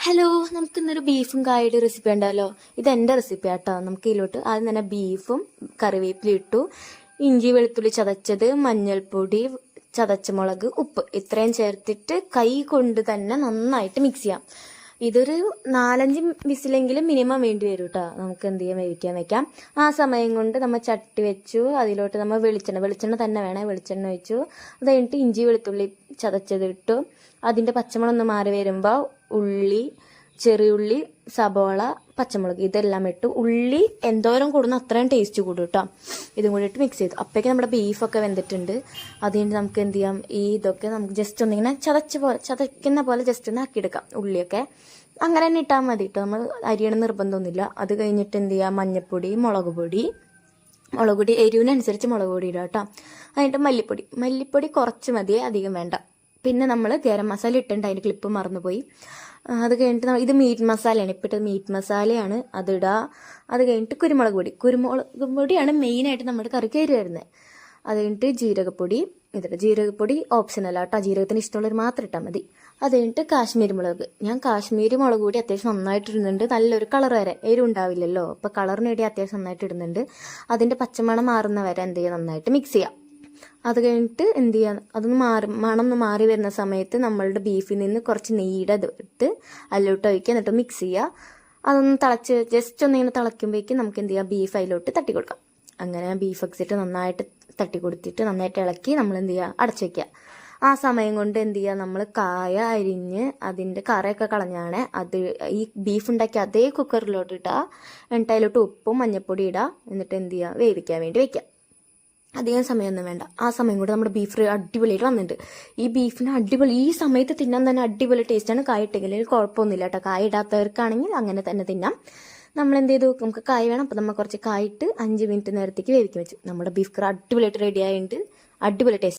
Hello, നമുക്ക് ഇന്നൊരു ബീഫും കായയുടെ റെസിപ്പി ഉണ്ടല്ലോ. ഇത് എൻ്റെ റെസിപ്പി ആട്ടോ. നമുക്ക് ഇതിലോട്ട് ആദ്യം തന്നെ ബീഫും കറിവേപ്പില ഇട്ടു, ഇഞ്ചി വെളുത്തുള്ളി ചതച്ചത്, മഞ്ഞൾപ്പൊടി, ചതച്ചമുളക്, ഉപ്പ് ഇത്രയും ചേർത്തിട്ട് കൈ കൊണ്ട് തന്നെ നന്നായിട്ട് മിക്സ് ചെയ്യാം. ഇതൊരു 4-5 വിസിലെങ്കിലും മിനിമം വേണ്ടി വരും കേട്ടോ. നമുക്ക് എന്ത് ചെയ്യാൻ വേവിക്കാൻ വെക്കാം. ആ സമയം കൊണ്ട് നമ്മൾ ചട്ടി വെച്ചു, അതിലോട്ട് നമ്മൾ വെളിച്ചെണ്ണ തന്നെ വേണേ, വെളിച്ചെണ്ണ ഒഴിച്ചു. അത് കഴിഞ്ഞിട്ട് ഇഞ്ചി വെളുത്തുള്ളി ചതച്ചത് ഇട്ടു. അതിൻ്റെ പച്ചമുളക് ഒന്ന് മാറി വരുമ്പോൾ ഉള്ളി, ചെറിയുള്ളി, സബോള, പച്ചമുളക് ഇതെല്ലാം ഇട്ടു. ഉള്ളി എന്തോരം കൂടുന്നു അത്രയും ടേസ്റ്റ് കൂടും കേട്ടോ. ഇതും കൂടി ഇട്ട് മിക്സ് ചെയ്തു. അപ്പോഴേക്കും നമ്മുടെ ബീഫൊക്കെ വെന്തിട്ടുണ്ട്. അതുകൊണ്ട് നമുക്ക് എന്ത് ചെയ്യാം, ഇതൊക്കെ നമുക്ക് ജസ്റ്റ് ഒന്നിങ്ങനെ ചതയ്ക്കുന്ന പോലെ ജസ്റ്റ് ഒന്ന് ആക്കിയെടുക്കാം. ഉള്ളിയൊക്കെ അങ്ങനെ തന്നെ ഇട്ടാൽ മതി കേട്ടോ. നമ്മൾ അരിയണം നിർബന്ധമൊന്നുമില്ല. അത് കഴിഞ്ഞിട്ട് എന്ത് ചെയ്യാം, മഞ്ഞൾപ്പൊടി, മുളക് പൊടി എരിവിനനുസരിച്ച് മുളക് പൊടി ഇടാം കേട്ടോ. എന്നിട്ട് മല്ലിപ്പൊടി കുറച്ച് മതിയേ, അധികം വേണ്ട. പിന്നെ നമ്മൾ ഗരം മസാല ഇട്ടുണ്ട്, അതിൻ്റെ ക്ലിപ്പ് മറന്നുപോയി. അത് കഴിഞ്ഞിട്ട് ഇത് മീറ്റ് മസാലയാണ്, ഇപ്പോഴത്തെ മീറ്റ് മസാലയാണ്, അതിടുക. അത് കഴിഞ്ഞിട്ട് കുരുമുളക് പൊടിയാണ് മെയിനായിട്ട് നമ്മുടെ കറിക്ക് എരി വരുന്നത്. അത് കഴിഞ്ഞിട്ട് ജീരകപ്പൊടി ജീരകപ്പൊടി ഓപ്ഷനല്ല കേട്ടോ, ജീരകത്തിന് ഇഷ്ടമുള്ളവർ മാത്രം ഇട്ടാൽ മതി. അത് കഴിഞ്ഞിട്ട് കാശ്മീരി മുളക്, ഞാൻ കാശ്മീരി മുളക് പൊടി അത്യാവശ്യം നന്നായിട്ട് ഇടുന്നുണ്ട്. നല്ലൊരു കളർ വരെ, എരിവുണ്ടാവില്ലല്ലോ, അപ്പോൾ കളറിന് വേണ്ടി അത്യാവശ്യം നന്നായിട്ട് ഇടുന്നുണ്ട്. അതിൻ്റെ പച്ചമണം മാറുന്ന വരെ എന്ത് ചെയ്യുക, നന്നായിട്ട് മിക്സ് ചെയ്യാം. അത് കഴിഞ്ഞിട്ട് എന്ത് ചെയ്യാം, മണം ഒന്ന് മാറി വരുന്ന സമയത്ത് നമ്മളുടെ ബീഫിൽ നിന്ന് കുറച്ച് നെയ്യുടെ എടുത്ത് അതിലോട്ട് ഒഴിക്കുക. എന്നിട്ട് മിക്സ് ചെയ്യുക. അതൊന്ന് ജസ്റ്റ് ഒന്നിങ്ങനെ തിളയ്ക്കുമ്പോഴേക്കും നമുക്ക് എന്ത് ചെയ്യാം, ബീഫ് അതിലോട്ട് തട്ടി കൊടുക്കാം. അങ്ങനെ ബീഫ് എക്സിട്ട് നന്നായിട്ട് തട്ടി കൊടുത്തിട്ട് നന്നായിട്ട് ഇളക്കി നമ്മൾ എന്ത് ചെയ്യുക, അടച്ചു വയ്ക്കുക. ആ സമയം കൊണ്ട് എന്ത് ചെയ്യുക, നമ്മൾ കായ അരിഞ്ഞ് അതിൻ്റെ കറയൊക്കെ കളഞ്ഞാണ് ഈ ബീഫ് ഉണ്ടാക്കി അതേ കുക്കറിലോട്ട് ഇടുക. എന്നിട്ട് അതിലോട്ട് ഉപ്പും മഞ്ഞൾപ്പൊടി ഇടുക. എന്നിട്ട് എന്ത് ചെയ്യുക, വേവിക്കാൻ വേണ്ടി വയ്ക്കുക. അധികം സമയമൊന്നും വേണ്ട. ആ സമയം കൂടെ നമ്മുടെ ബീഫ് അടിപൊളിയായിട്ട് വന്നിട്ടുണ്ട്. ഈ ബീഫിന് ഈ സമയത്ത് തിന്നാൻ തന്നെ അടിപൊളി ടേസ്റ്റാണ്. കായ ഇട്ടെങ്കിൽ കുഴപ്പമൊന്നുമില്ല കേട്ടോ. കായ ഇടാത്തവർക്കാണെങ്കിൽ അങ്ങനെ തന്നെ തിന്നാം. നമ്മൾ എന്ത് ചെയ്തു, നമുക്ക് കായ വേണം, അപ്പോൾ നമ്മൾ കുറച്ച് കായിട്ട് 5 മിനിറ്റ് നേരത്തേക്ക് വേവിക്കാൻ വെച്ചു. നമ്മുടെ ബീഫ് കറി അടിപൊളിയായിട്ട് റെഡി ആയിട്ടുണ്ട്. അടിപൊളി ടേസ്റ്റ്.